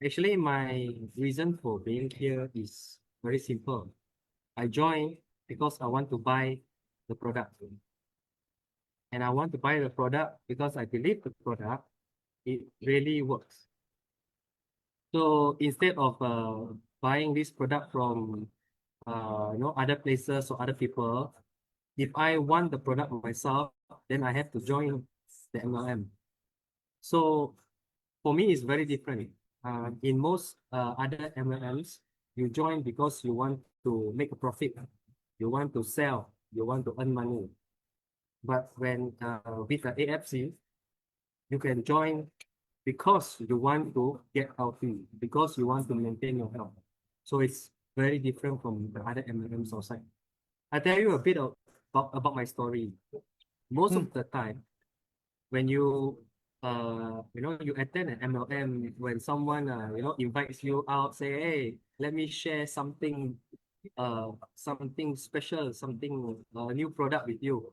Actually, my reason for being here is very simple. I joined because I want to buy the product. And I want to buy the product because I believe the product, it really works. So instead of buying this product from other places or other people, if I want the product myself, then I have to join the MLM. So for me, it's very different. In most other MLMs, you join because you want to make a profit, you want to sell, you want to earn money. But when with the AFC, you can join because you want to get healthy, because you want to maintain your health. So it's very different from the other MLMs outside. I tell you a bit about my story. Most of the time, when you you attend an MLM, when someone invites you out, say, hey, let me share something something special, something new product with you.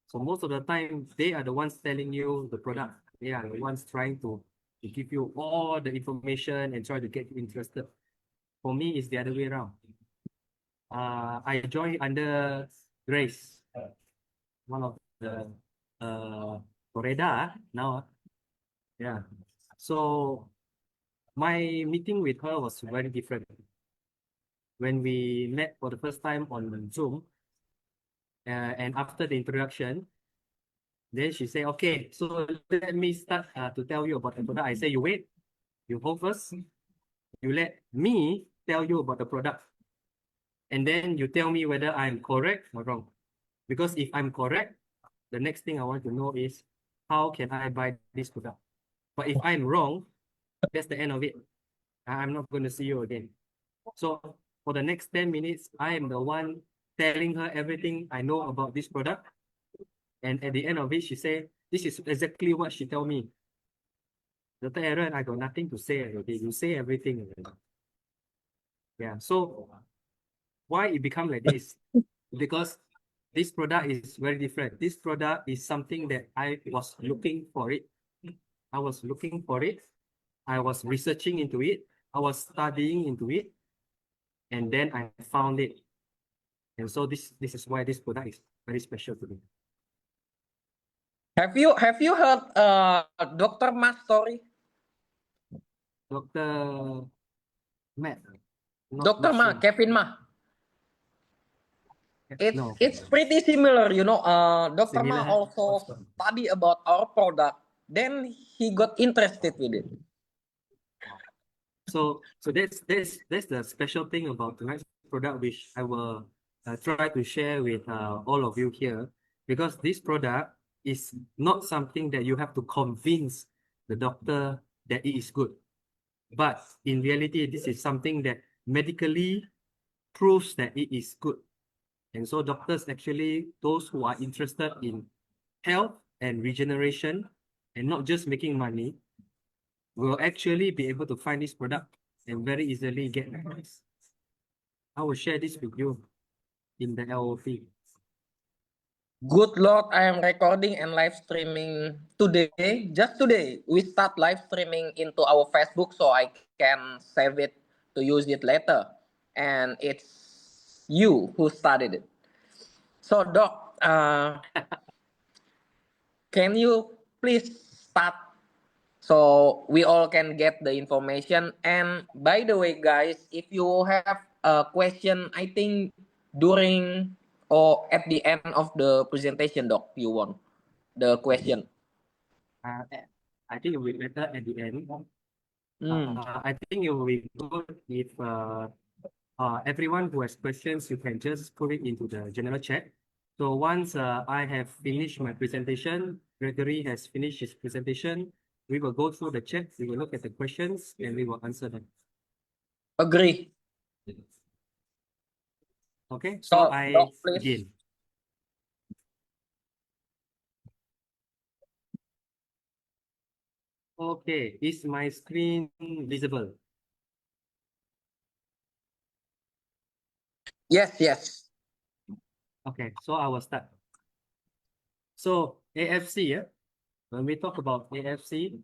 So most of the time, they are the ones telling you the product. They are the ones trying to give you all the information and try to get you interested. For me, it's the other way around. I joined under Grace, one of the Coreda now. Yeah. So my meeting with her was very different. When we met for the first time on Zoom, and after the introduction, then she said, okay, so let me start to tell you about the product. I say, you wait, you hold first, you let me tell you about the product. And then you tell me whether I'm correct or wrong. Because if I'm correct, the next thing I want to know is, how can I buy this product? But if I'm wrong, that's the end of it. I'm not going to see you again. So for the next 10 minutes, I am the one telling her everything I know about this product. And at the end of it, she said, this is exactly what she told me. Dr. Aaron, I got nothing to say already. You say everything already. Yeah, so why it become like this? Because this product is very different. This product is something that I was looking for it. I was looking for it. I was researching into it. I was studying into it. And then I found it. And so this is why this product is very special to me. Have you heard Dr. Ma's story? Dr. Matt. Dr. Ma, sure. Kevin Ma. No. It's pretty similar, you know. Dr. Ma Similar. also study about our product. Then he got interested with it. So that's the special thing about tonight's product, which I will try to share with all of you here, because this product is not something that you have to convince the doctor that it is good. But in reality, this is something that medically proves that it is good. And so doctors, actually, those who are interested in health and regeneration and not just making money, will actually be able to find this product and very easily get advice. I will share this with you in the LOP. Good Lord, I am recording and live streaming today. Just today, we start live streaming into our Facebook so I can save it to use it later. And it's you who started it. So, Doc, can you please start so we all can get the information? And by the way, guys, if you have a question, I think during or at the end of the presentation, Doc, you want the question. I think it will be better at the end. Mm. I think it will be good if everyone who has questions, you can just put it into the general chat. So once I have finished my presentation, Gregory has finished his presentation, we will go through the chat, we will look at the questions, and we will answer them. Agree. Okay, so I Doc, please. begin. Okay, is my screen visible? Yes, yes. Okay, so I will start. So AFC, when we talk about AFC,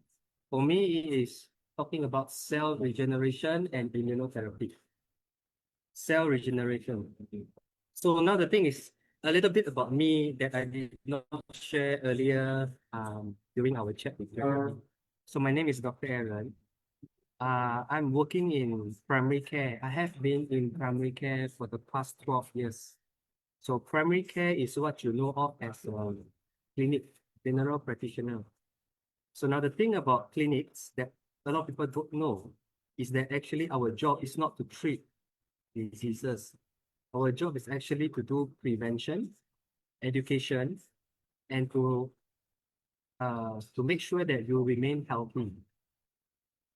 for me it is talking about cell regeneration and immunotherapy. Cell regeneration. So now the thing is a little bit about me that I did not share earlier during our chat with you. So my name is Dr. Aaron. I'm working in primary care. I have been in primary care for the past 12 years. So primary care is what you know of as a clinic, general practitioner. So now the thing about clinics that a lot of people don't know is that actually our job is not to treat diseases. Our job is actually to do prevention, education, and to make sure that you remain healthy.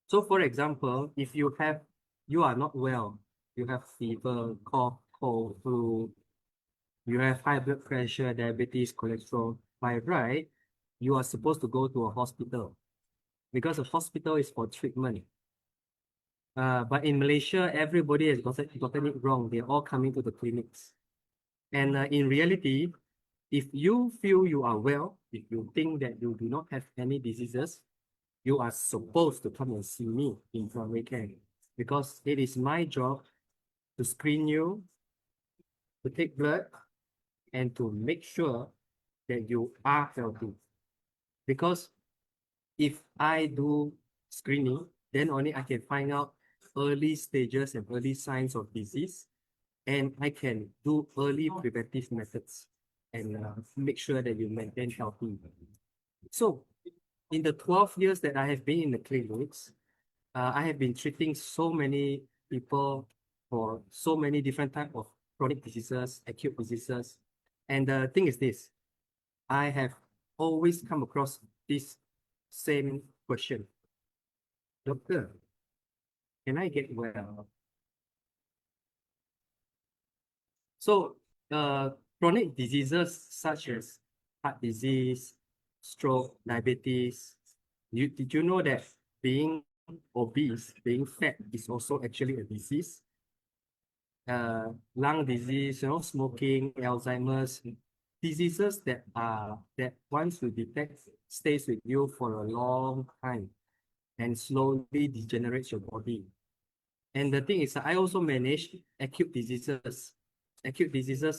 So for example, if you are not well, you have fever, cough, cold, flu, you have high blood pressure, diabetes, cholesterol, by right, you are supposed to go to a hospital because a hospital is for treatment. But in Malaysia, everybody has gotten it wrong. They're all coming to the clinics. And in reality, if you feel you are well, if you think that you do not have any diseases, you are supposed to come and see me in primary care because it is my job to screen you, to take blood, and to make sure that you are healthy. Because if I do screening, then only I can find out early stages and early signs of disease, and I can do early preventive methods and make sure that you maintain healthy. So in the 12 years that I have been in the clinics, I have been treating so many people for so many different types of chronic diseases, acute diseases. And the thing is this, I have always come across this same question. Doctor, can I get well? So chronic diseases such as heart disease, stroke, diabetes, did you know that being obese, being fat is also actually a disease? Lung disease, smoking, Alzheimer's, diseases that once you detect stays with you for a long time and slowly degenerates your body. And the thing is, I also manage acute diseases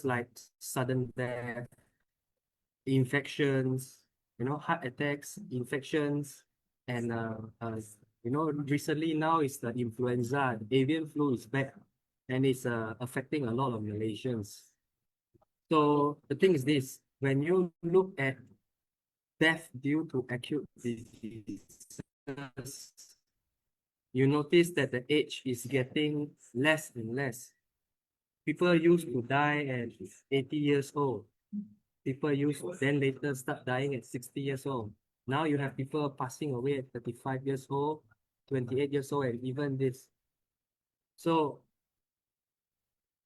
like sudden death, infections, heart attacks, infections, and recently now is the influenza, the avian flu is back, and it's affecting a lot of Malaysians. So the thing is this, when you look at death due to acute diseases, you notice that the age is getting less and less. People used to die at 80 years old. People used to then later start dying at 60 years old. Now you have people passing away at 35 years old, 28 years old, and even this. So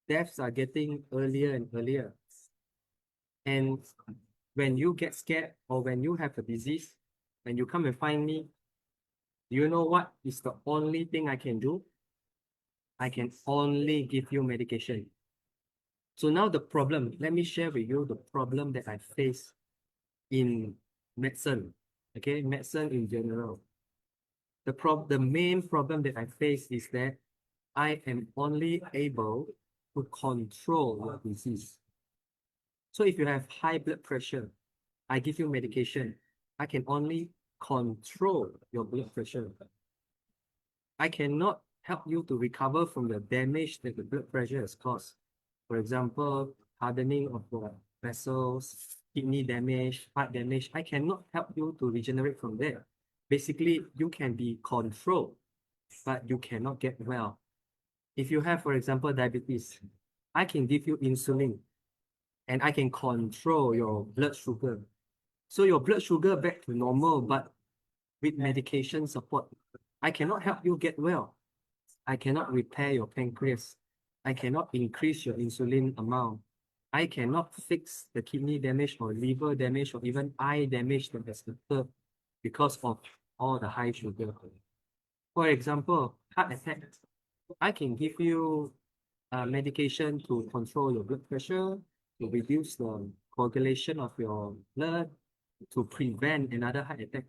deaths are getting earlier and earlier. And when you get scared or when you have a disease, when you come and find me, do you know what is the only thing I can do? I can only give you medication. So now the problem, let me share with you the problem that I face in medicine, okay, medicine in general. The main problem that I face is that I am only able to control your disease. So if you have high blood pressure, I give you medication. I can only control your blood pressure. I cannot help you to recover from the damage that the blood pressure has caused. For example, hardening of the vessels, kidney damage, heart damage. I cannot help you to regenerate from there. Basically, you can be controlled, but you cannot get well. If you have, for example, diabetes, I can give you insulin and I can control your blood sugar. So your blood sugar back to normal, but with medication support. I cannot help you get well. I cannot repair your pancreas. I cannot increase your insulin amount. I cannot fix the kidney damage or liver damage or even eye damage that has occurred because of all the high sugar. For example, heart attack. I can give you medication to control your blood pressure, to reduce the coagulation of your blood, to prevent another heart attack.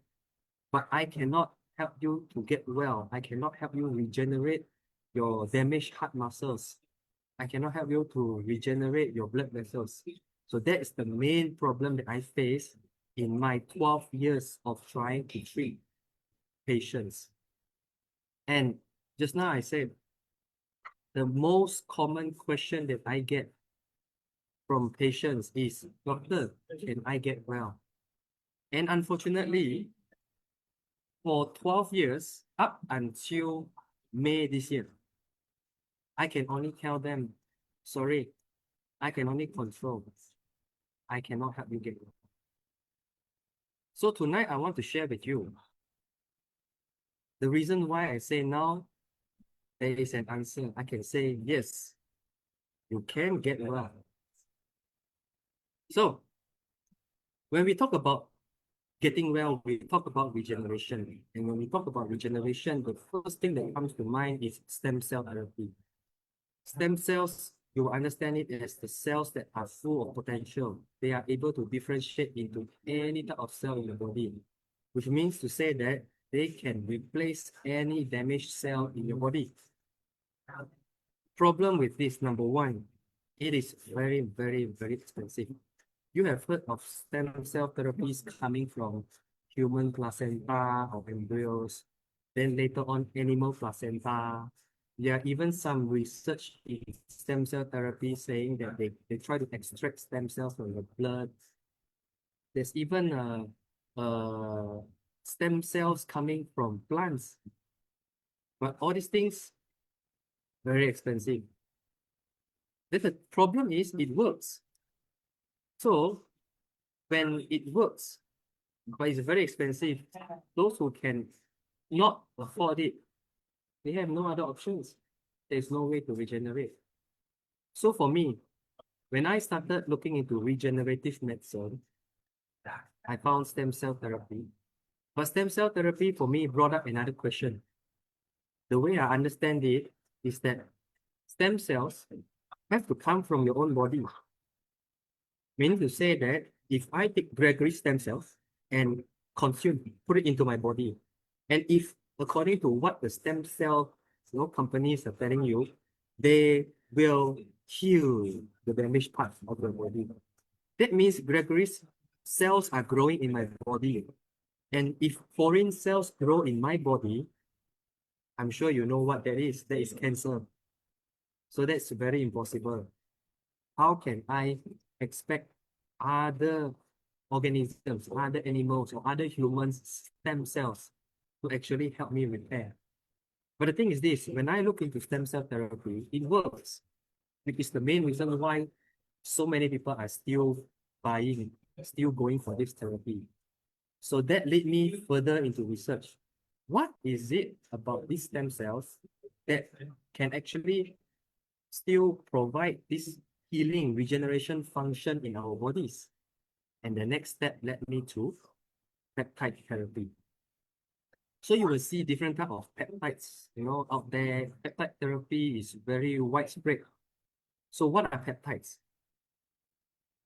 But I cannot help you to get well. I cannot help you regenerate your damaged heart muscles. I cannot help you to regenerate your blood vessels. So that is the main problem that I face in my 12 years of trying to treat patients. And just now I said, the most common question that I get from patients is, doctor, can I get well? And unfortunately, for 12 years, up until May this year, I can only tell them, sorry, I can only control. I cannot help you get well. So tonight, I want to share with you the reason why I say now there is an answer. I can say, yes, you can get well. So when we talk about getting well, we talk about regeneration. And when we talk about regeneration, the first thing that comes to mind is stem cell therapy. Stem cells, you will understand it as the cells that are full of potential. They are able to differentiate into any type of cell in the body, which means to say that they can replace any damaged cell in your body. Problem with this, number one, it is very, very, very expensive. You have heard of stem cell therapies coming from human placenta or embryos, then later on animal placenta. There are even some research in stem cell therapy saying that they try to extract stem cells from the blood. There's even stem cells coming from plants. But all these things, very expensive. The problem is it works. So when it works, but it's very expensive, those who can not afford it, they have no other options. There's no way to regenerate. So for me, when I started looking into regenerative medicine, I found stem cell therapy. But stem cell therapy for me brought up another question. The way I understand it is that stem cells have to come from your own body. Meaning to say that if I take Gregory's stem cells and consume, put it into my body, and if according to what the stem cell companies are telling you, they will heal the damaged parts of the body. That means Gregory's cells are growing in my body. And if foreign cells grow in my body, I'm sure you know what that is. That is cancer. So that's very impossible. How can I expect other organisms, other animals, or other humans' stem cells to actually help me repair? But the thing is this, when I look into stem cell therapy, it works. Which is the main reason why so many people are still buying, still going for this therapy. So that led me further into research. What is it about these stem cells that can actually still provide this healing, regeneration function in our bodies? And the next step led me to peptide therapy. So you will see different type of peptides, out there. Peptide therapy is very widespread. So what are peptides?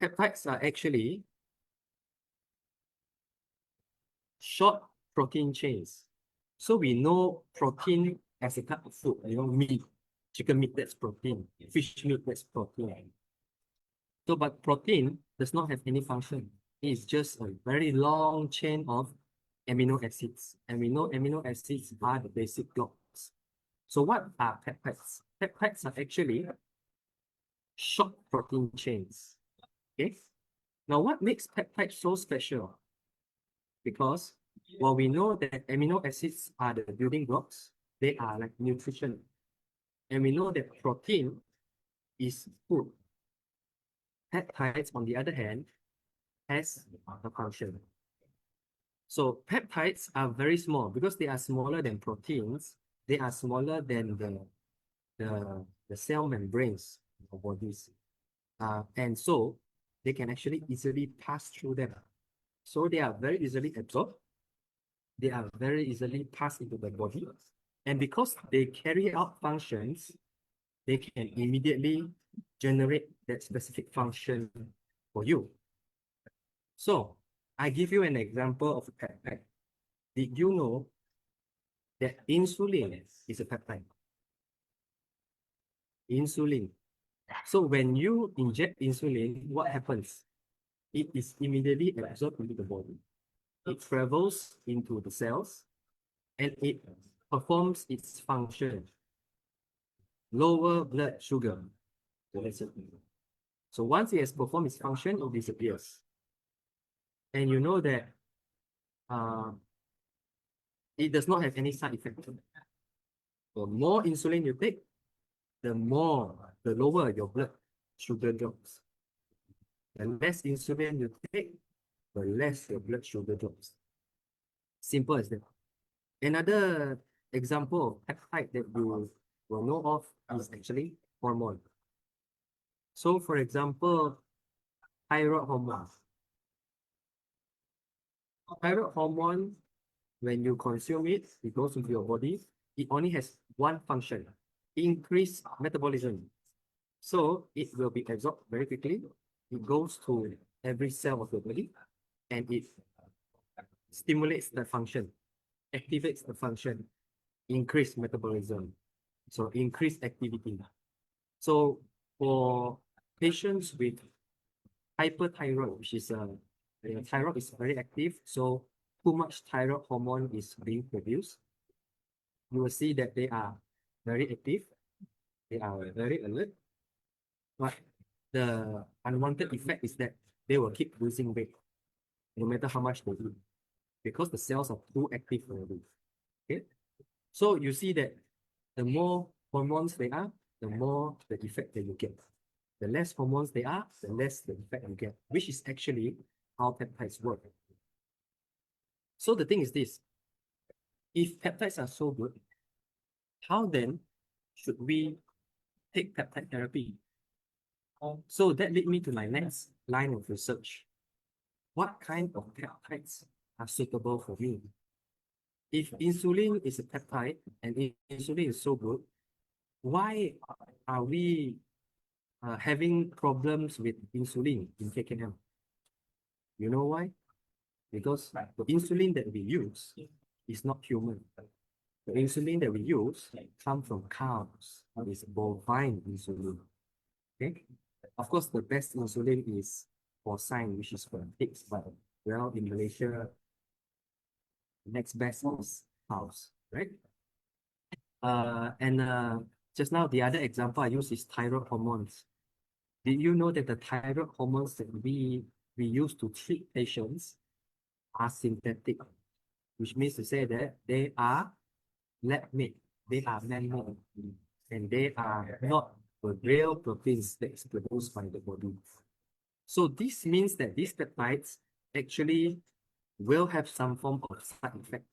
Peptides are actually short protein chains. So we know protein as a type of food, meat, chicken meat, that's protein, fish meat, that's protein. So, but protein does not have any function. It's just a very long chain of amino acids. And we know amino acids are the basic blocks. So what are peptides? Peptides are actually short protein chains. Okay. Now, what makes peptides so special? Because while we know that amino acids are the building blocks, they are like nutrition. And we know that protein is food. Peptides, on the other hand, has a function. So peptides are very small because they are smaller than proteins. They are smaller than the cell membranes of bodies. And so they can actually easily pass through them. So they are very easily absorbed. They are very easily passed into the body. And because they carry out functions, they can immediately generate that specific function for you. So I give you an example of a peptide. Did you know that insulin is a peptide. Insulin. So when you inject insulin, what happens? It is immediately absorbed into the body. It travels into the cells and it performs its function. Lower blood sugar. So once it has performed its function, it disappears. And you know that it does not have any side effect. The more insulin you take, the lower your blood sugar drops. The less insulin you take, the less your blood sugar drops. Simple as that. Another example of peptide that you will know of is actually hormone. So for example, thyroid hormone. Thyroid hormone, when you consume it, it goes into your body. It only has one function, increase metabolism. So it will be absorbed very quickly. It goes to every cell of your body and it stimulates the function, activates the function, increase metabolism. So increase activity. So for patients with hyperthyroid, which is thyroid is very active, so too much thyroid hormone is being produced, you will see that they are very active, they are very alert, but the unwanted effect is that they will keep losing weight no matter how much they eat because the cells are too active already. Okay, so you see that the more hormones they are, the more the effect that you get. The less hormones they are, the less the effect you get, which is actually how peptides work. So the thing is this, if peptides are so good, how then should we take peptide therapy? So that led me to my next line of research. What kind of peptides are suitable for me? If insulin is a peptide and insulin is so good, why are we having problems with insulin in KKM? You know why? Because the insulin that we use is not human. The insulin that we use comes from cows. It's bovine insulin. Okay? Of course, the best insulin is porcine, which is for pigs, but well, in Malaysia, next best is cows, right? And just now, the other example I use is thyroid hormones. Did you know that the thyroid hormones that we use to treat patients are synthetic, which means to say that they are lab-made, they are man-made, and they are not the real proteins that is produced by the body. So this means that these peptides actually will have some form of side effect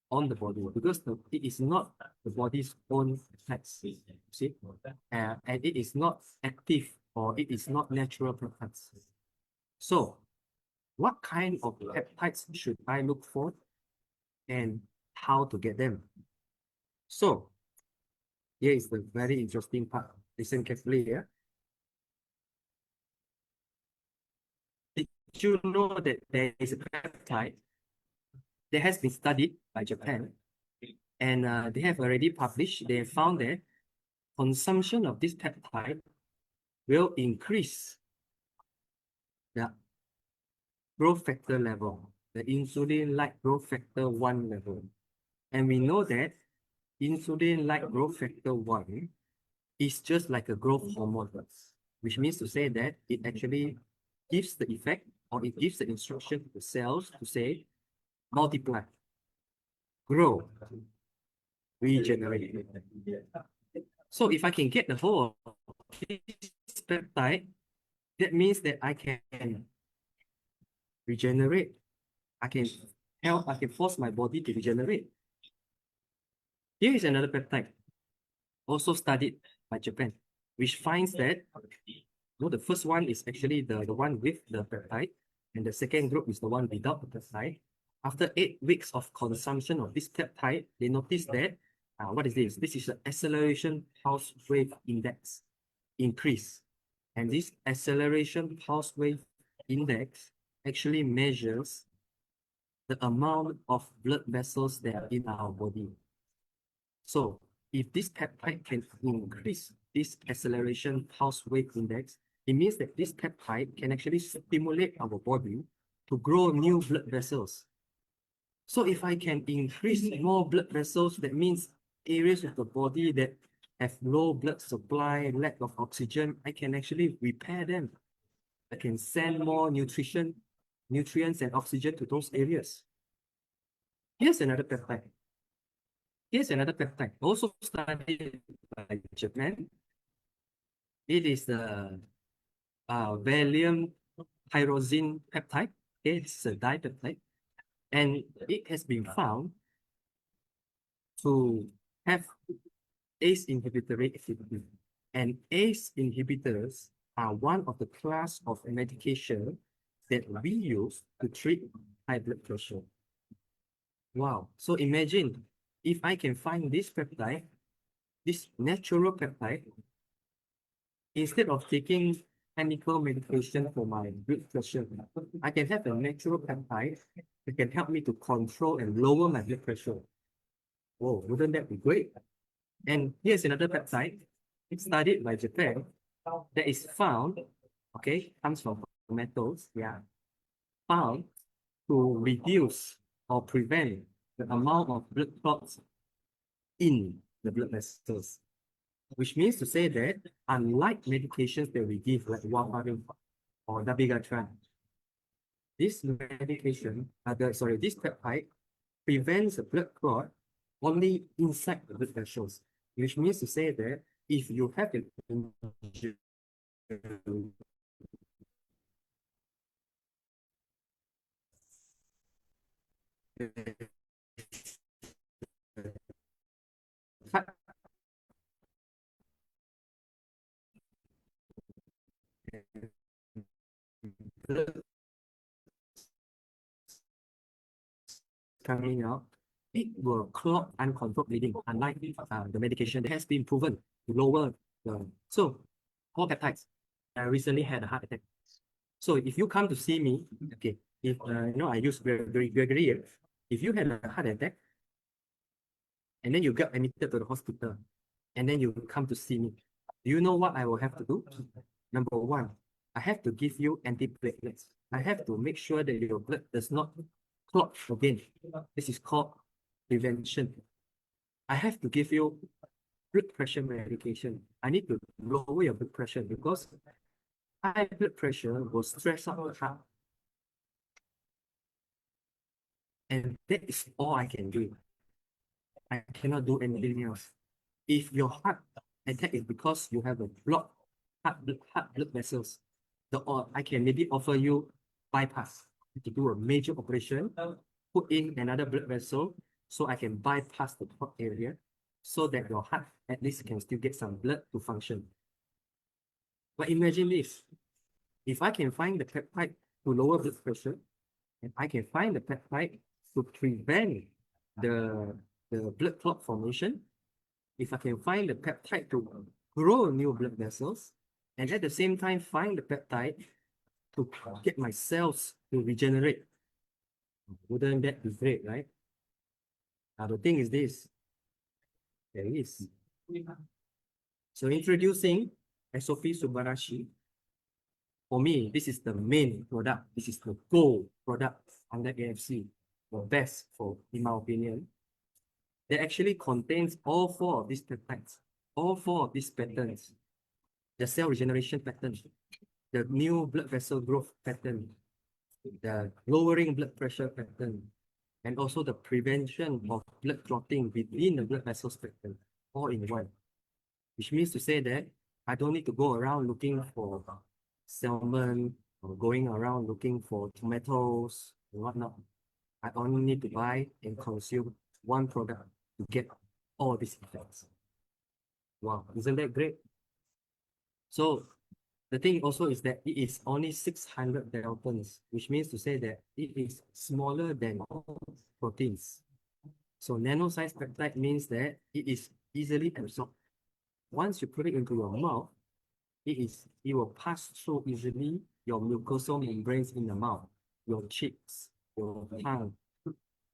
on the body because it is not the body's own peptides, see? And it is not active or it is not natural peptides. So what kind of peptides should I look for and how to get them? So here is the very interesting part. Listen carefully here. Did you know that there is a peptide that has been studied by Japan and they have already published, they have found that consumption of this peptide will increase the growth factor level, the insulin-like growth factor 1 level. And we know that insulin-like growth factor 1 is just like a growth hormone, which means to say that it actually gives the effect or it gives the instruction to the cells to say multiply, grow, regenerate. So if I can get the whole of this peptide, that means that I can regenerate. I can force my body to regenerate. Here is another peptide, also studied by Japan, which finds that the first one is actually the one with the peptide, and the second group is the one without the peptide. After 8 weeks of consumption of this peptide, they noticed that what is this? This is the acceleration pulse wave index increase. And this acceleration pulse wave index actually measures the amount of blood vessels that are in our body. So if this peptide can increase this acceleration pulse wave index, it means that this peptide can actually stimulate our body to grow new blood vessels. So if I can increase more blood vessels, that means areas of the body that have low blood supply, lack of oxygen, I can actually repair them. I can send more nutrients and oxygen to those areas. Here's another peptide. Here's another peptide, also studied by Japan. It is the Valium tyrosine peptide. Okay, it's a dipeptide, and it has been found to have ACE inhibitory activity. And ACE inhibitors are one of the class of medication that we use to treat high blood pressure. Wow. So imagine if I can find this peptide, this natural peptide, instead of taking chemical medication for my blood pressure, I can have a natural peptide that can help me to control and lower my blood pressure. Whoa, wouldn't that be great? And here's another peptide. It's studied by Japan that is found, okay, comes from tomatoes, yeah, found to reduce or prevent the amount of blood clots in the blood vessels, which means to say that unlike medications that we give like warfarin or dabigatran, this medication, this peptide prevents the blood clot only inside the blood vessels, which means to say that if you have an injury, coming out, it will clot uncontrolled bleeding, unlike the medication that has been proven to lower the. So, all peptides. I recently had a heart attack. So, if you come to see me, okay, if I use Gregory here, if you had a heart attack and then you get admitted to the hospital and then you come to see me, do you know what I will have to do? Number one, I have to give you antiplatelets. I have to make sure that your blood does not clot again. This is called prevention. I have to give you blood pressure medication. I need to lower your blood pressure because high blood pressure will stress out the heart. And that is all I can do. I cannot do anything else. If your heart attack is because you have a blocked heart blood vessels, I can maybe offer you bypass to do a major operation, put in another blood vessel so I can bypass the clot area so that your heart at least can still get some blood to function. But imagine this, if I can find the peptide to lower blood pressure, and I can find the peptide to prevent the blood clot formation, if I can find the peptide to grow new blood vessels, and at the same time find the peptide to get my cells to regenerate, wouldn't that be great, right? Now the thing is this, there is. So introducing SOP Subarashi, for me, this is the main product. This is the gold product under AFC, the best in my opinion. That actually contains all four of these peptides, all four of these patterns, the cell regeneration pattern, the new blood vessel growth pattern, the lowering blood pressure pattern, and also the prevention of blood clotting within the blood vessels pattern, all in one. Which means to say that I don't need to go around looking for salmon or going around looking for tomatoes and whatnot. I only need to buy and consume one product to get all these effects. Wow, isn't that great? So the thing also is that it is only 600 daltons, which means to say that it is smaller than proteins. So nano-sized peptide means that it is easily absorbed. Once you put it into your mouth, it will pass through easily your mucosal membranes in the mouth, your cheeks, your tongue,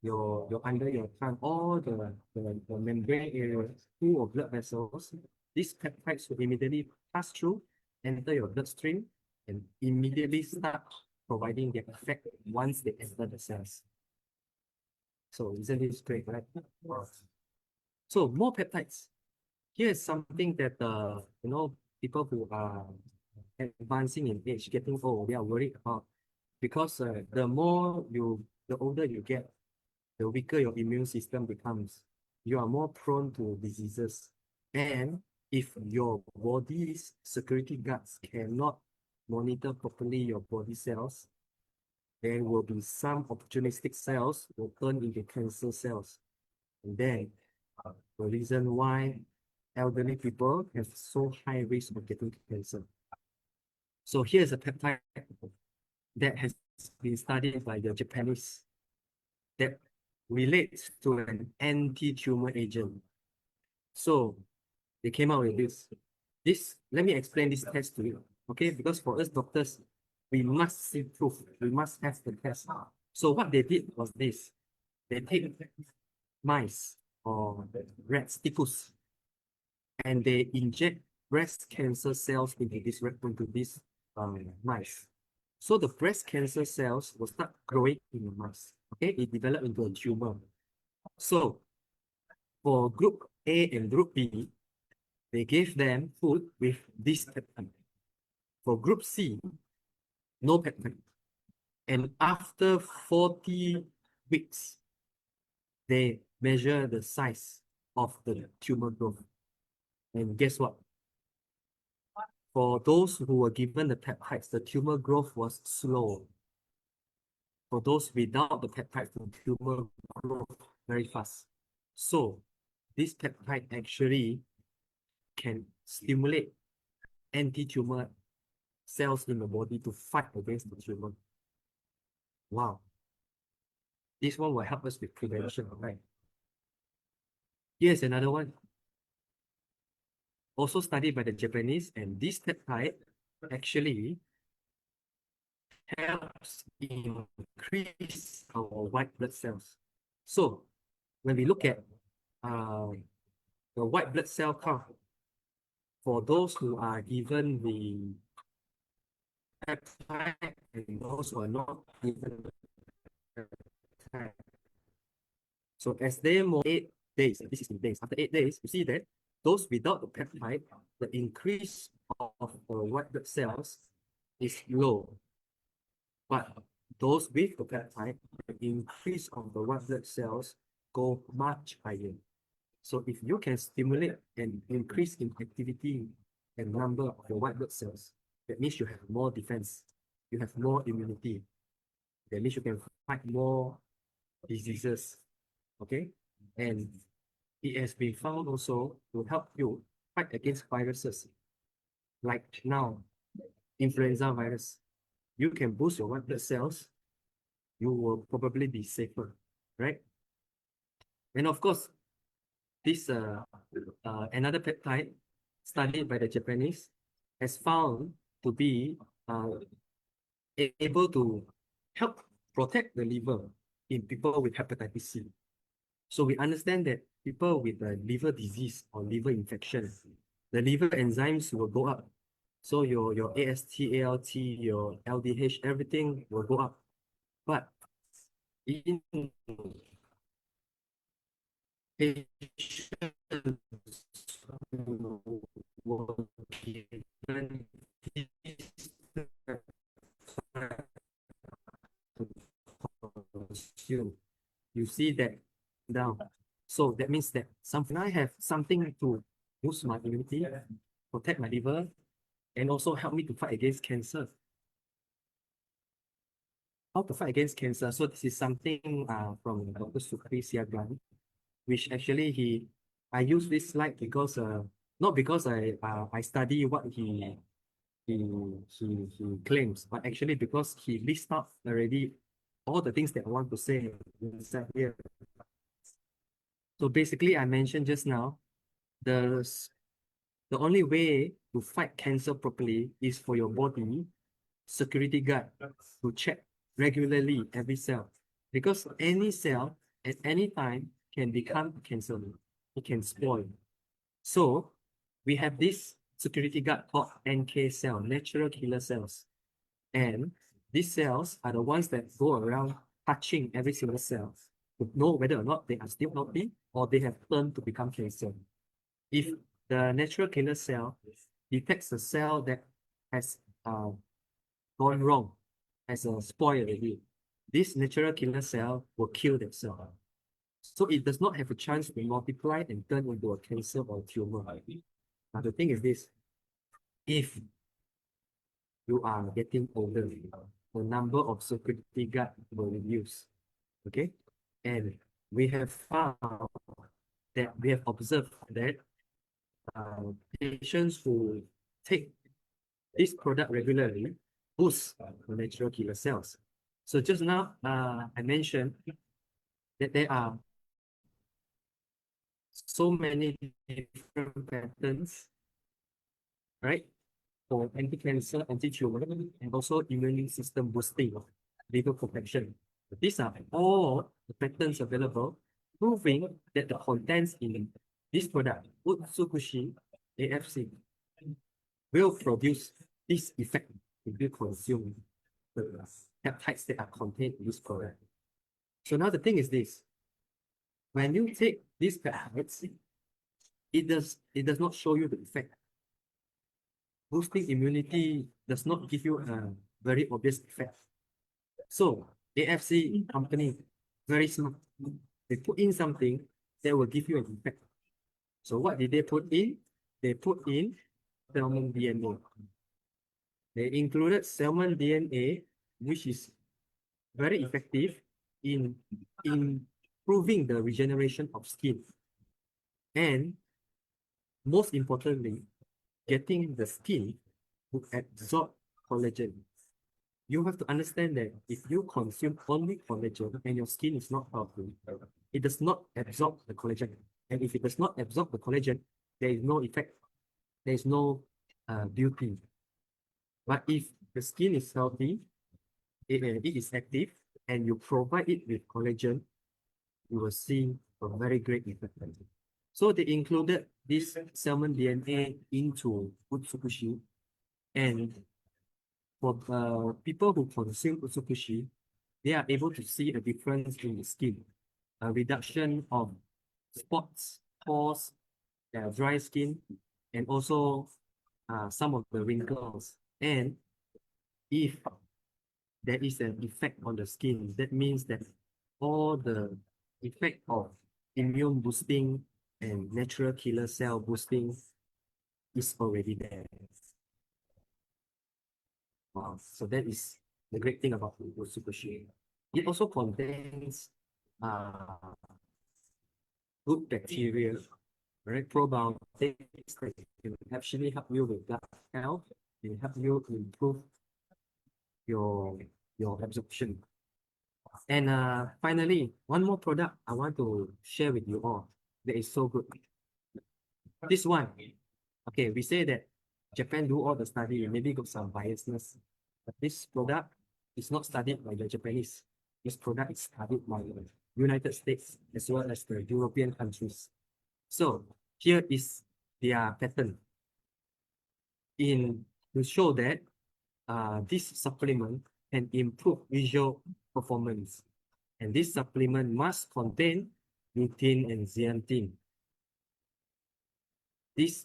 your under your tongue, all the membrane area full of blood vessels, these peptides will immediately pass through, enter your bloodstream, and immediately start providing their effect once they enter the cells. So isn't this great, right? So more peptides. Here's something that people who are advancing in age, getting old, they are worried about, because the older you get, the weaker your immune system becomes. You are more prone to diseases. And if your body's security guards cannot monitor properly your body cells, there will be some opportunistic cells will turn into cancer cells. And then the reason why elderly people have so high risk of getting cancer. So here's a peptide that has been studied by the Japanese that relates to an anti-tumor agent. So they came out with this. Let me explain this test to you, okay? Because for us doctors, we must see proof. We must have the test. So what they did was this. They take mice or rats, typhus, and they inject breast cancer cells into this mice. So the breast cancer cells will start growing in the mice. Okay, it developed into a tumor. So for group A and group B, they gave them food with this peptide. For group C, no peptide. And after 40 weeks, they measure the size of the tumor growth. And guess what? For those who were given the peptides, the tumor growth was slow. For those without the peptide, the tumor growth very fast. So this peptide actually can stimulate anti-tumor cells in the body to fight against the tumor. Wow. This one will help us with prevention, right? Here's another one. Also studied by the Japanese, and this peptide actually helps increase our white blood cells. So when we look at the white blood cell count, for those who are given the peptide and those who are not given the peptide. So as they more 8 days, this is in days, after 8 days, you see that those without the peptide, the increase of the white blood cells is low. But those with the peptide, the increase of the white blood cells go much higher. So if you can stimulate and increase in activity and number of your white blood cells, that means you have more defense, you have more immunity. That means you can fight more diseases, okay? And it has been found also to help you fight against viruses. Like now, influenza virus, you can boost your white blood cells, you will probably be safer, right? And of course, this another peptide studied by the Japanese has found to be able to help protect the liver in people with hepatitis C. So we understand that people with the liver disease or liver infection, the liver enzymes will go up. So your AST, ALT, your LDH, everything will go up. But in patients who were given this consume, you see that down. So that means that I have something to boost my immunity, protect my liver, and also help me to fight against cancer. How to fight against cancer? So this is something from Dr. Sukri Siagan, which actually I use this slide because not because I study what he claims, but actually because he lists out already all the things that I want to say inside here. So basically, I mentioned just now, the only way to fight cancer properly is for your body security guard to check regularly every cell, because any cell at any time can become cancer. It can spoil. So we have this security guard called NK cell, natural killer cells. And these cells are the ones that go around touching every single cell to know whether or not they are still healthy or they have turned to become cancer. If the natural killer cell detects a cell that has gone wrong, has a spoil already, this natural killer cell will kill that cell. So it does not have a chance to multiply and turn into a cancer or a tumor. Now the thing is this, if you are getting older, the number of security guard will reduce. Okay? And we have found that we have observed that patients who take this product regularly boost the natural killer cells. So just now, I mentioned that there are so many different patterns, right? For anti-cancer, anti-tumor, and also immune system boosting, liver protection. These are all the patterns available, proving that the contents in this product, Utsukushi AFC, will produce this effect if you consume the peptides that are contained in this product. So now the thing is this, when you take these peptides, it does not show you the effect. Boosting immunity does not give you a very obvious effect. So AFC company, very smart. They put in something that will give you an effect. So what did they put in? They put in salmon DNA. They included salmon DNA, which is very effective in improving the regeneration of skin. And most importantly, getting the skin to absorb collagen. You have to understand that if you consume only collagen and your skin is not healthy, it does not absorb the collagen. And if it does not absorb the collagen, there is no effect. There is no beauty. But if the skin is healthy, it is active, and you provide it with collagen, you will see a very great effect. So they included this salmon DNA into Utsukushi, and for people who consume Utsukushi, they are able to see a difference in the skin, a reduction of spots, pores, dry skin, and also some of the wrinkles. And if there is an effect on the skin, that means that all the effect of immune boosting and natural killer cell boosting is already there. Wow. So that is the great thing about Utsukushi. It also contains good bacteria, right? Probiotics that can actually help you with gut health and help you improve your absorption. And finally, one more product I want to share with you all that is so good. This one, okay, we say that Japan do all the study, maybe got some biasness, but this product is not studied by the Japanese. This product is studied by the United States as well as the European countries. So here is their pattern to show that this supplement can improve visual performance. And this supplement must contain lutein and zeaxanthin. This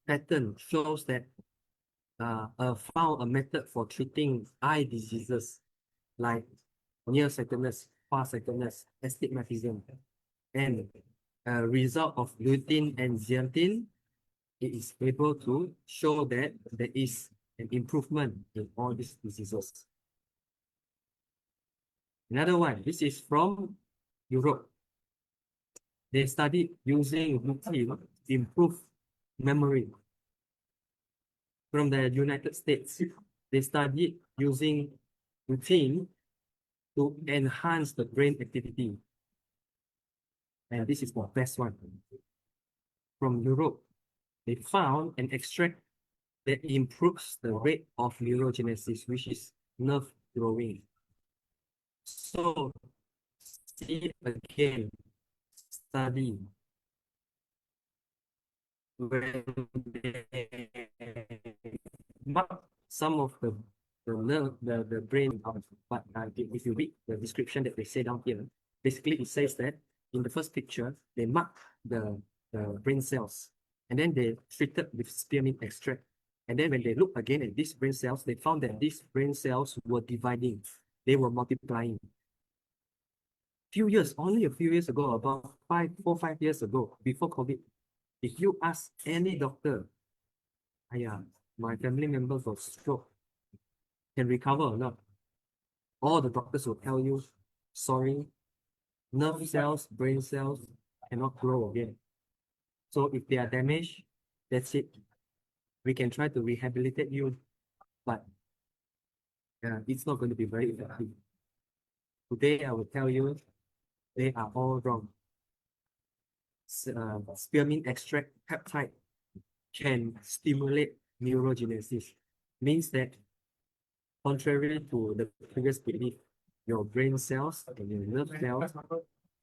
pattern shows that found a method for treating eye diseases like nearsightedness, farsightedness, astigmatism, and a result of lutein and zeaxanthin, it is able to show that there is an improvement in all these diseases. Another one, this is from Europe. They studied using lutein to improve memory. From the United States, they studied using lutein to enhance the brain activity. And this is the best one. From Europe, they found an extract that improves the rate of neurogenesis, which is nerve growing. So see again study when they mark some of the nerve, the brain out. But if you read the description that they say down here, basically it says that in the first picture, they mark the brain cells and then they treated with spearmint extract. And then when they look again at these brain cells, they found that these brain cells were dividing, they were multiplying. Only a few years ago, about 5 years ago, before COVID, if you ask any doctor, my family member got stroke, can recover or not? All the doctors will tell you, sorry, nerve cells, brain cells cannot grow again. So if they are damaged, that's it. We can try to rehabilitate you, but it's not going to be very effective. Today, I will tell you, they are all wrong. Spearmint extract peptide can stimulate neurogenesis. Means that contrary to the previous belief, your brain cells and your nerve cells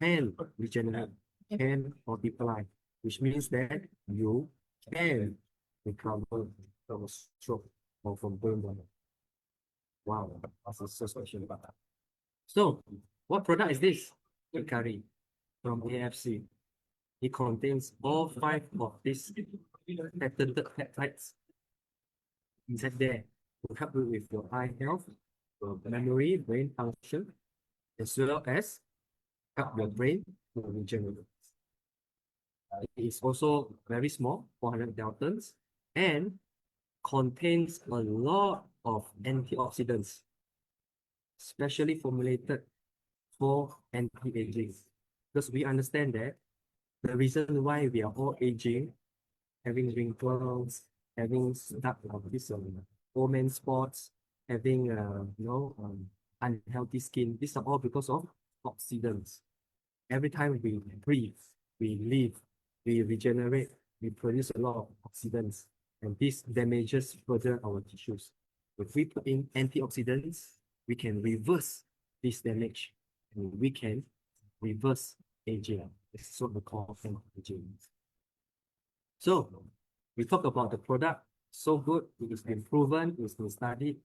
can regenerate, can multiply, which means that you can recover from a stroke or from brain damage. Wow, this is so special. So, what product is this? Curry from AFC. It contains all 5 of these patented peptides inside there to help you with your eye health, your memory, brain function, as well as help your brain to regenerate. It is also very small, 400 daltons, and contains a lot of antioxidants, specially formulated for anti-aging. Because we understand that the reason why we are all aging, having wrinkles, having stuck of this old man spots, having unhealthy skin, these are all because of oxidants. Every time we breathe, we live, we regenerate, we produce a lot of oxidants, and this damages further our tissues. If we put in antioxidants, we can reverse this damage, and we can reverse aging. This is what we call anti-aging. So, we talk about the product, so good, it's been proven, it's been studied.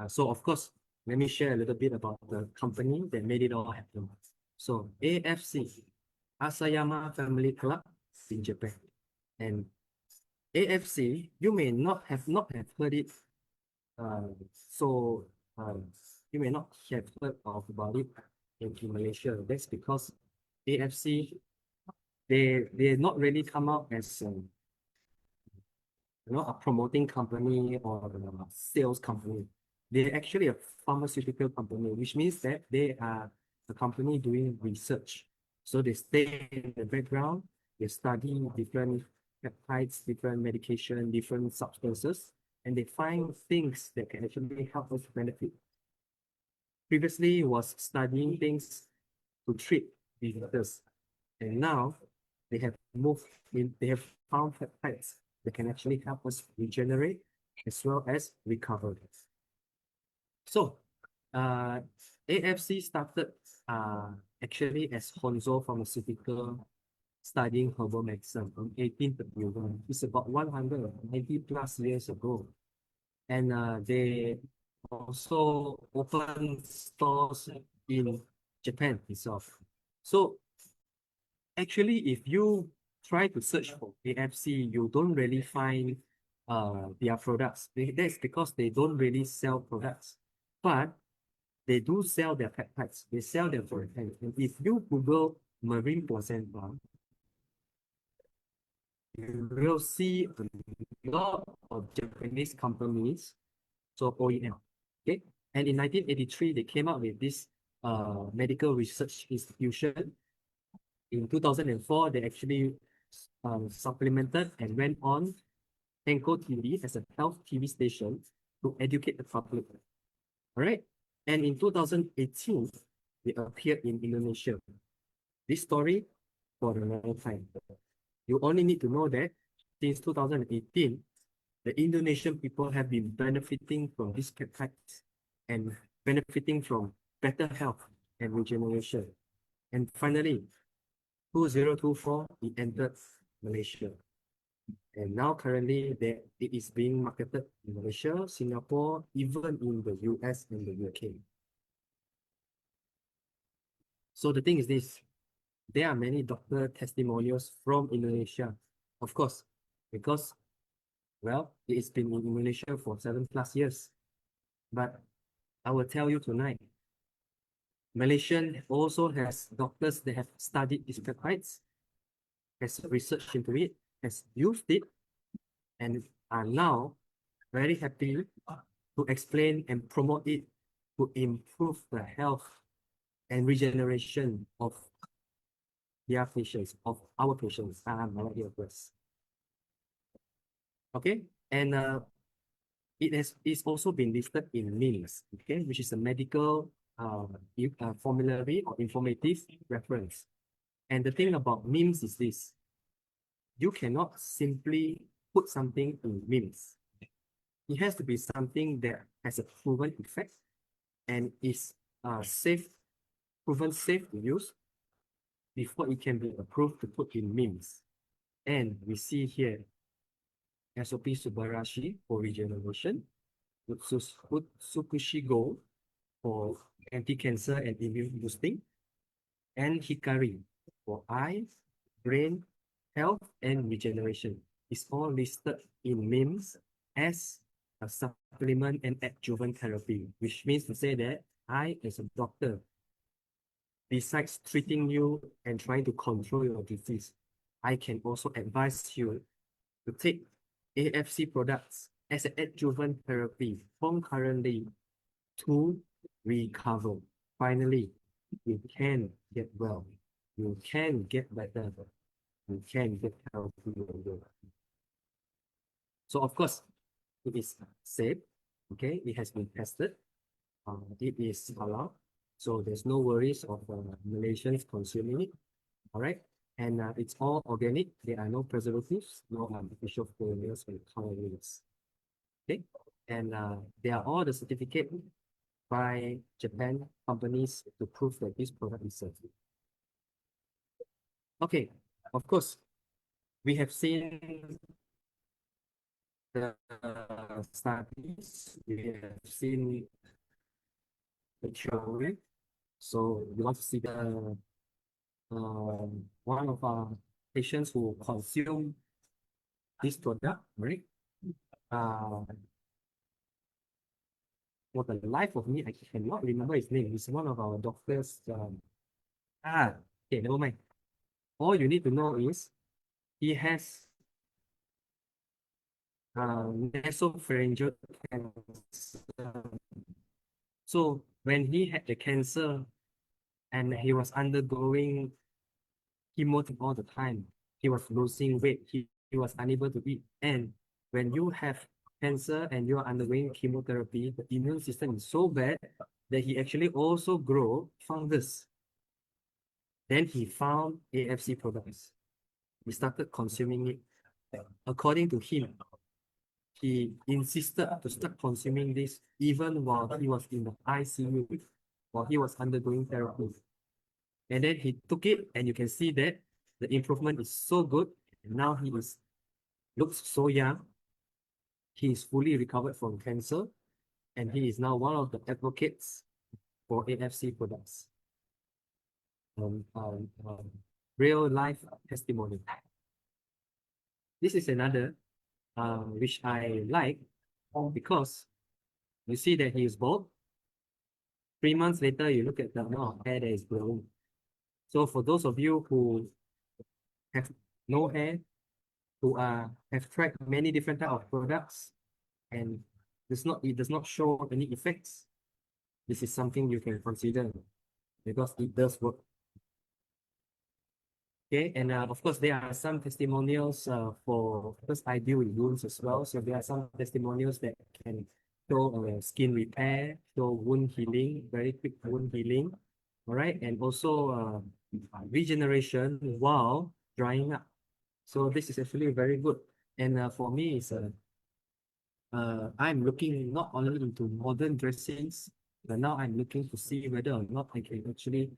So, of course, let me share a little bit about the company that made it all happen. So, AFC, Asayama Family Club in Japan. And AFC, you may not have heard it, you may not have heard about it in Malaysia. That's because AFC, they not really come out as a promoting company or a sales company. They're actually a pharmaceutical company, which means that they are a company doing research. So they stay in the background, they study different peptides, different medication, different substances, and they find things that can actually help us benefit. Previously, was studying things to treat diseases, and now they have found peptides that can actually help us regenerate as well as recover. So, AFC started actually as Honzo Pharmaceutical studying herbal medicine in 1831. It's about 190 plus years ago. And they also opened stores in Japan itself. So actually, if you try to search for AFC, you don't really find their products. That's because they don't really sell products, but they do sell their peptides. They sell their peptides. And if you Google marine placenta, you will see a lot of Japanese companies, so OEM. Okay, and in 1983, they came out with this medical research institution. In 2004, they actually supplemented and went on Tenko TV as a health TV station to educate the public. All right. And in 2018, they appeared in Indonesia. This story for a long time. You only need to know that since 2018, the Indonesian people have been benefiting from these peptides and benefiting from better health and regeneration. And finally, 2024, it entered Malaysia. And now currently it is being marketed in Malaysia, Singapore, even in the US and the UK. So the thing is this, there are many doctor testimonials from Indonesia, of course, because, well, it's been in Indonesia for 7+ years. But I will tell you tonight, Malaysian also has doctors that have studied these peptides, has researched into it, has used it, and are now very happy to explain and promote it to improve the health and regeneration of their patients, of our patients. I'm right here first. Okay, and it's also been listed in MIMS, okay, which is a medical formulary or informative reference. And the thing about MIMS is this: you cannot simply put something in MIMS. It has to be something that has a proven effect and is proven safe to use before it can be approved to put in MIMS. And we see here SOP Subarashi for regeneration, Utsukushi Go for anti-cancer and immune boosting, and Hikari for eyes, brain, health, and regeneration. It's all listed in MIMS as a supplement and adjuvant therapy, which means to say that I, as a doctor, besides treating you and trying to control your disease, I can also advise you to take AFC products as an adjuvant therapy concurrently to recover. Finally, you can get well. You can get better. You can get healthy. So of course, it is safe. Okay, it has been tested. It is halal. So there's no worries of Malaysians consuming it. All right. And it's all organic. There are no preservatives, no artificial flavors and colorings. Okay. And they are all the certificate by Japan companies to prove that this product is safe. Okay. Of course, we have seen the studies. We have seen the theory. So you want to see the one of our patients who consume this product, right? For the life of me, I cannot remember his name. He's one of our doctors. Okay, never mind. All you need to know is he has nasopharyngeal cancer. So when he had the cancer and he was undergoing chemotherapy all the time, he was losing weight. He was unable to eat. And when you have cancer and you are undergoing chemotherapy, the immune system is so bad that he actually also grow fungus. Then he found AFC products. He started consuming it. According to him, he insisted to start consuming this even while he was in the ICU, while he was undergoing therapy. And then he took it, and you can see that the improvement is so good. Now he looks so young. He is fully recovered from cancer, and he is now one of the advocates for AFC products. Real life testimony. This is another which I like because you see that he is bald. 3 months later, you look at the amount of hair that is growing. So for those of you who have no hair, who have tried many different type of products and it does not show any effects, this is something you can consider because it does work. Okay, and of course there are some testimonials because I deal with wounds as well, so there are some testimonials that can show skin repair, show wound healing, very quick wound healing, all right, and also regeneration while drying up. So this is actually very good. And for me, I'm looking not only into modern dressings, But now I'm looking to see whether or not I can actually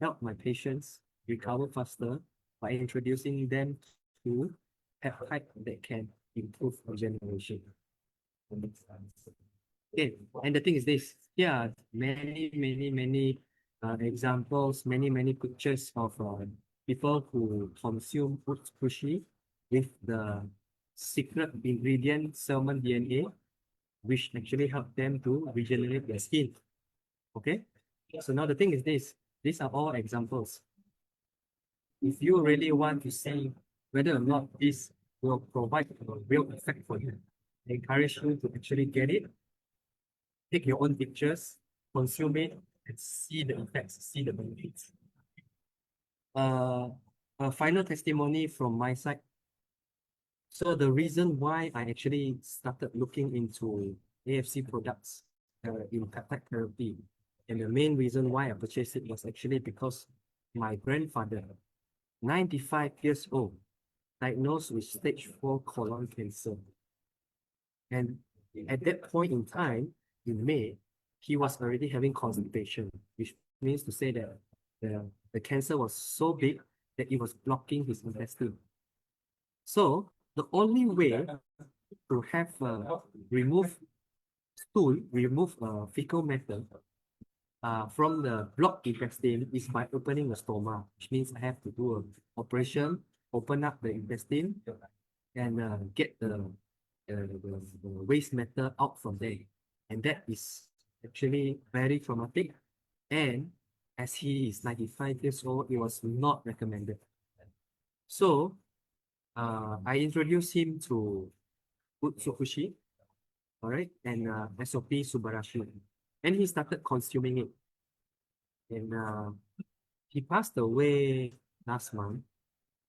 help my patients recover faster by introducing them to peptide that can improve regeneration. Okay, and the thing is this, here are many examples, many pictures of people who consume sushi with the secret ingredient salmon DNA, which actually help them to regenerate their skin. Okay, so now the thing is this, these are all examples. If you really want to see whether or not this will provide a real effect for you, I encourage you to actually get it, take your own pictures, consume it, and see the effects, see the benefits. A final testimony from my side. So the reason why I actually started looking into AFC products in peptide therapy, and the main reason why I purchased it was actually because my grandfather, 95 years old, diagnosed with stage 4 colon cancer. And at that point in time, in May, he was already having constipation, which means to say that the cancer was so big that it was blocking his intestine. So the only way to have remove fecal matter from the blocked intestine is by opening the stoma, which means I have to do an operation, open up the intestine, and get the waste matter out from there. And that is actually very traumatic. And as he is 95 years old, it was not recommended. So I introduced him to Utsukushi, all right, and SOP Subarashi. And he started consuming it. And he passed away last month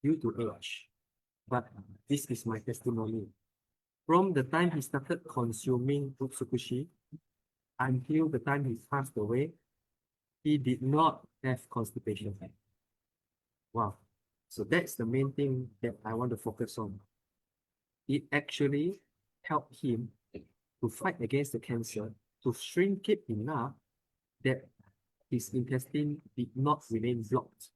due to age. But this is my testimony. From the time he started consuming Utsukushi until the time he passed away, he did not have constipation. Wow. So that's the main thing that I want to focus on. It actually helped him to fight against the cancer, to shrink it enough that his intestine did not remain blocked.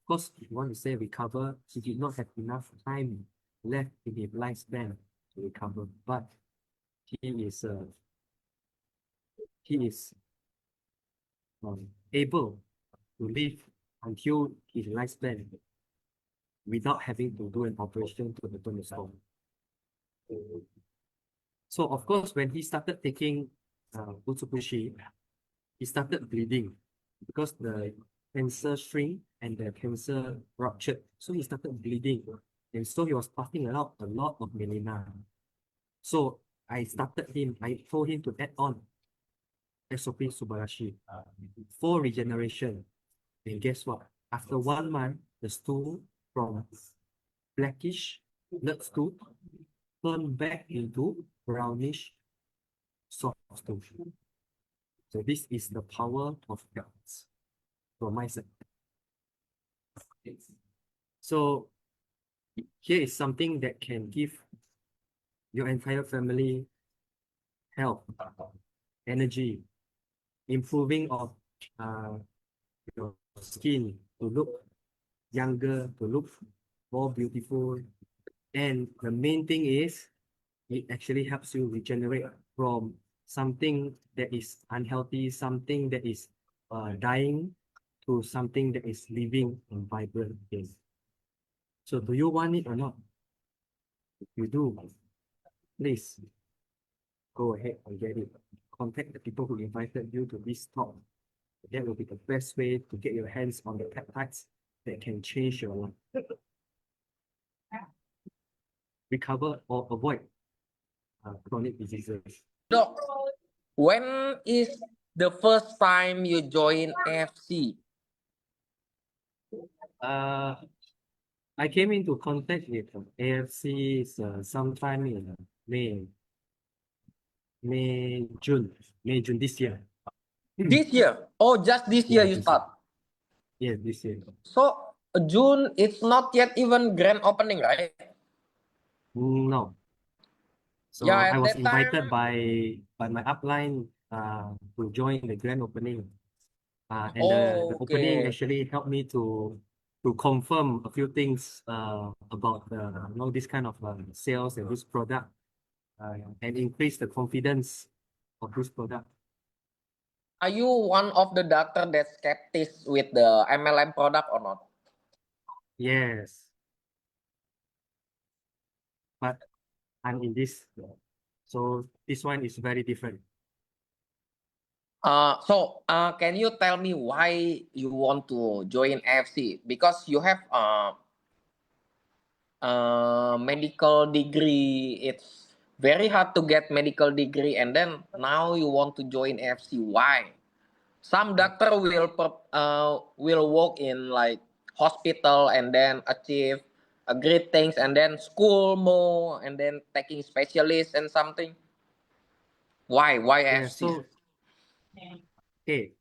Of course, if you want to say recover, he did not have enough time left in his lifespan to recover, but he is able to live until his lifespan without having to do an operation to open the stone. So of course, when he started taking Utsukushi, he started bleeding because the cancer shrink and the cancer ruptured. So he started bleeding. And so he was passing out a lot of melena. So I told him to add on SOP Subarashi for regeneration. And guess what? After 1 month, the stool from blackish blood stool turned back into brownish soft stool. So this is the power of guts from my side. So here is something that can give your entire family health, energy, improving of your skin to look younger, to look more beautiful. And the main thing is it actually helps you regenerate from something that is unhealthy, something that is dying, to something that is living and vibrant again. So do you want it or not? If you do, please go ahead and get it. Contact the people who invited you to this talk. That will be the best way to get your hands on the peptides that can change your life. Recover or avoid chronic diseases. Doc, when is the first time you join AFC? I came into contact with AFC sometime in June this year. This year? Oh, just this year Yeah, you this start. Yeah, this year. So June, it's not yet even grand opening, right? No. So Yeah, I at was that time, invited by my upline to join the grand opening. And the Oh, opening okay. actually helped me to confirm a few things about this kind of sales and this product and increase the confidence of this product. Are you one of the doctor that's skeptic with the MLM product or not? Yes, but I'm in this, so this one is very different. Can you tell me why you want to join AFC? Because you have medical degree. It's very hard to get medical degree, and then now you want to join AFC. Why? Some doctor will work in like hospital and then achieve great things, and then school more, and then taking specialist and something. Why Yeah, AFC? so okay,